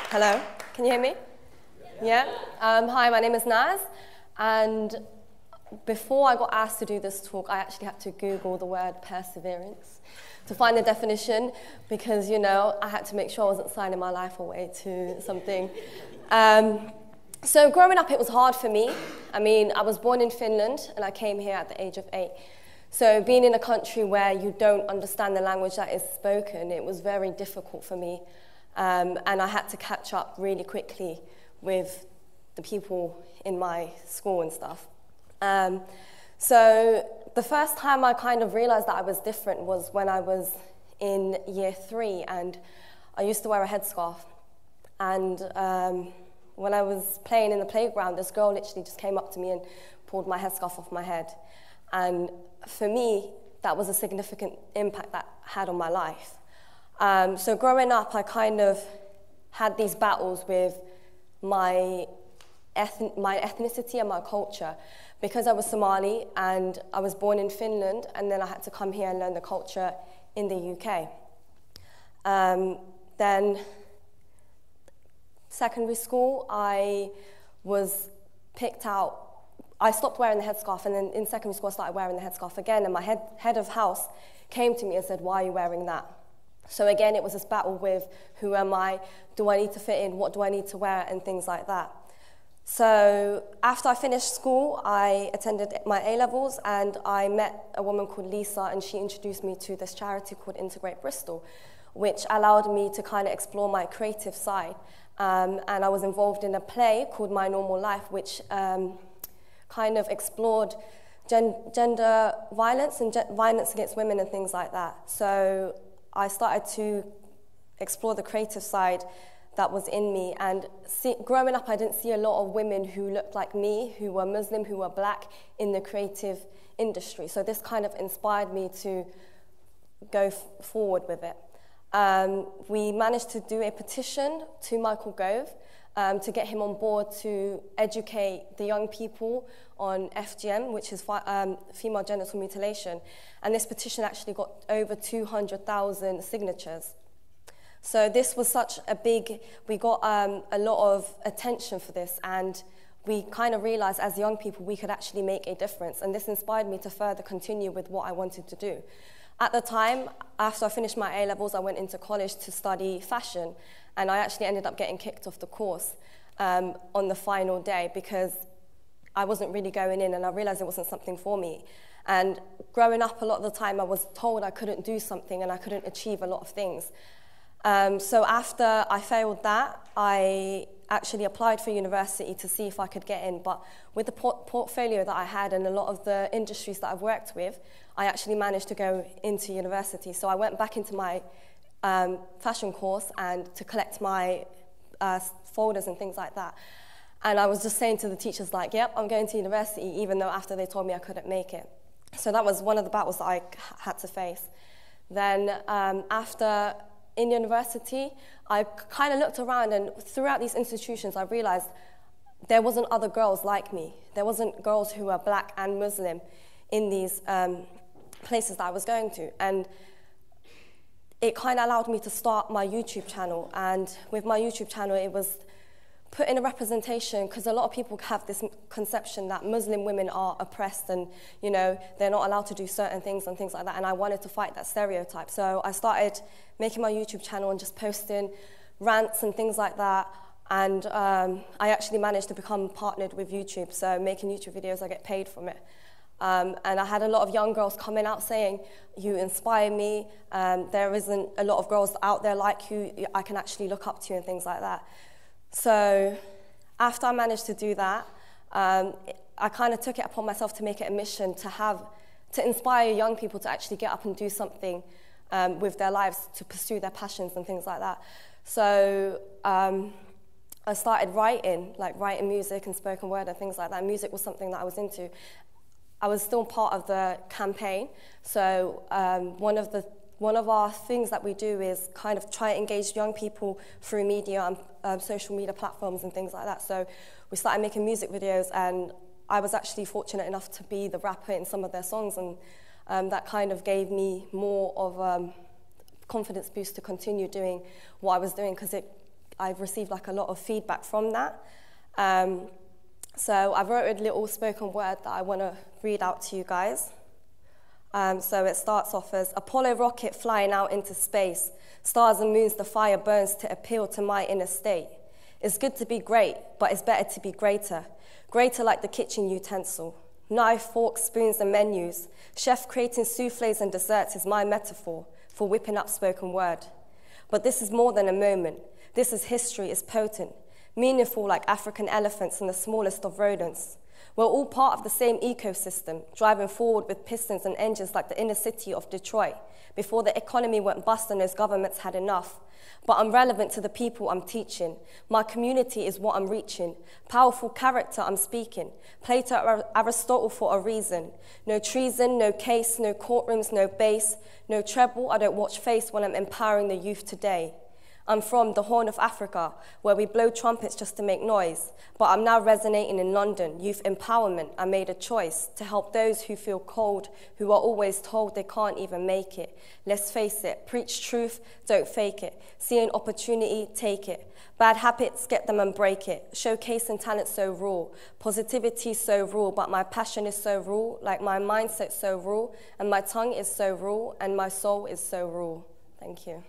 Hello, can you hear me? Yeah? Hi, my name is Naz, and before I got asked to do this talk, I actually had to Google the word perseverance to find the definition because, you know, I had to make sure I wasn't signing my life away to something. So growing up, it was hard for me. I mean, I was born in Finland, and I came here at the age of 8. So being in a country where you don't understand the language that is spoken, it was very difficult for me. And I had to catch up really quickly with the people in my school and stuff. So the first time I kind of realized that I was different was when I was in year 3, and I used to wear a headscarf. And when I was playing in the playground, this girl literally just came up to me and pulled my headscarf off my head. And for me, that was a significant impact that had on my life. So growing up, I kind of had these battles with my ethnicity and my culture because I was Somali and I was born in Finland, and then I had to come here and learn the culture in the UK. Then secondary school, I was picked out. I stopped wearing the headscarf, and then in secondary school I started wearing the headscarf again, and my head of house came to me and said, "Why are you wearing that?" So again, it was this battle with who am I, do I need to fit in, what do I need to wear, and things like that. So after I finished school, I attended my A-levels, and I met a woman called Lisa, and she introduced me to this charity called Integrate Bristol, which allowed me to kind of explore my creative side. And I was involved in a play called My Normal Life, which kind of explored gender violence and violence against women and things like that. So I started to explore the creative side that was in me. And growing up, I didn't see a lot of women who looked like me, who were Muslim, who were black in the creative industry. So this kind of inspired me to go forward with it. We managed to do a petition to Michael Gove to get him on board to educate the young people on FGM, which is female genital mutilation. And this petition actually got over 200,000 signatures. So this was such a big, we got a lot of attention for this, and we kind of realized as young people we could actually make a difference. And this inspired me to further continue with what I wanted to do. At the time, after I finished my A-levels, I went into college to study fashion, and I actually ended up getting kicked off the course on the final day because I wasn't really going in, and I realized it wasn't something for me. And growing up, a lot of the time I was told I couldn't do something and I couldn't achieve a lot of things. So after I failed that, I actually applied for university to see if I could get in, but with the portfolio that I had and a lot of the industries that I've worked with, I actually managed to go into university. So I went back into my fashion course and to collect my folders and things like that. And I was just saying to the teachers, like, yep, I'm going to university, even though after they told me I couldn't make it. So that was one of the battles that I had to face. Then after in university, I kind of looked around, and throughout these institutions, I realized there wasn't other girls like me. There wasn't girls who were black and Muslim in these places that I was going to. And it kind of allowed me to start my YouTube channel. And with my YouTube channel, it was put in a representation, because a lot of people have this conception that Muslim women are oppressed and, you know, they're not allowed to do certain things and things like that. And I wanted to fight that stereotype. So I started making my YouTube channel and just posting rants and things like that. And I actually managed to become partnered with YouTube. So making YouTube videos, I get paid from it. And I had a lot of young girls coming out saying, you inspire me, there isn't a lot of girls out there like you, I can actually look up to you and things like that. So after I managed to do that, I kind of took it upon myself to make it a mission to inspire young people to actually get up and do something with their lives, to pursue their passions and things like that. So I started writing music and spoken word and things like that. Music was something that I was into. I was still part of the campaign, so one of our things that we do is kind of try to engage young people through media and social media platforms and things like that. So we started making music videos, and I was actually fortunate enough to be the rapper in some of their songs, and that kind of gave me more of confidence boost to continue doing what I was doing, because it I've received like a lot of feedback from that. So I wrote a little spoken word that I want to read out to you guys. So it starts off as, Apollo rocket flying out into space, stars and moons the fire burns to appeal to my inner state. It's good to be great, but it's better to be greater. Greater like the kitchen utensil. Knife, forks, spoons and menus. Chef creating soufflés and desserts is my metaphor for whipping up spoken word. But this is more than a moment. This is history, it's potent. Meaningful like African elephants and the smallest of rodents. We're all part of the same ecosystem, driving forward with pistons and engines like the inner city of Detroit, before the economy went bust and those governments had enough. But I'm relevant to the people I'm teaching. My community is what I'm reaching. Powerful character I'm speaking. Plato, Aristotle for a reason. No treason, no case, no courtrooms, no base, no treble. I don't watch face when I'm empowering the youth today. I'm from the Horn of Africa, where we blow trumpets just to make noise. But I'm now resonating in London, youth empowerment. I made a choice to help those who feel cold, who are always told they can't even make it. Let's face it, preach truth, don't fake it. See an opportunity, take it. Bad habits, get them and break it. Showcasing talent so raw, positivity so raw, but my passion is so raw, like my mindset so raw, and my tongue is so raw, and my soul is so raw. Thank you.